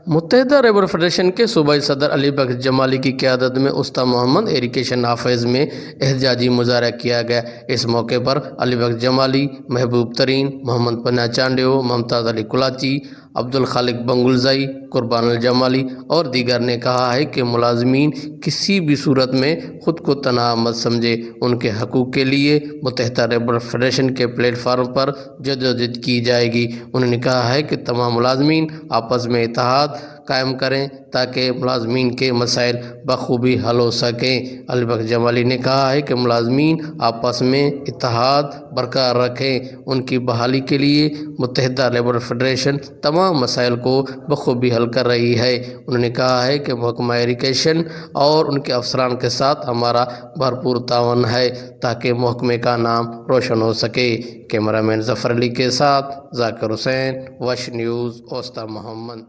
मुत्तहिदा labour federation के सूबाई सदर अली बख्श जमाली की क़यादत में उस्ताद मोहम्मद एरिकेशन हाफिज़ में एहतजाजी मुजाहरा किया गया। इस मौके पर अली बख्श जमाली, महबूब तरीन, मोहम्मद पन्ना चांडियो, मुमताज़ अली कुलाची, अब्दुल खालिक बंगुलज़ई, कुर्बान अल जमाली और दीगर ने कहा है कि मुलाजमीन किसी भी सूरत में ख़ुद को तनहा मत समझे। उनके हकूक़ के लिए मुत्तहिदा लेबर फेडरेशन के प्लेटफार्म पर जदोजहद की जाएगी। उन्होंने कहा है कि तमाम मुलाजमीन आपस में इत्तेहाद कायम करें ताकि मुलाजमीन के मसाइल बखूबी हल हो सकें। अली बख्श जमाली ने कहा है कि मुलाजमीन आपस में इत्तेहाद बरकरार रखें। उनकी बहाली के लिए मुत्तहिदा लेबर फेडरेशन तमाम मसाइल को बखूबी हल कर रही है। उन्होंने कहा है कि महकमा एजुकेशन और उनके अफसरान के साथ हमारा भरपूर तावन है ताकि महकमे का नाम रोशन हो सके। कैमरामैन ज़फ़र अली के साथ ज़ाकिर हुसैन, वश न्यूज़, ओस्ता मोहम्मद।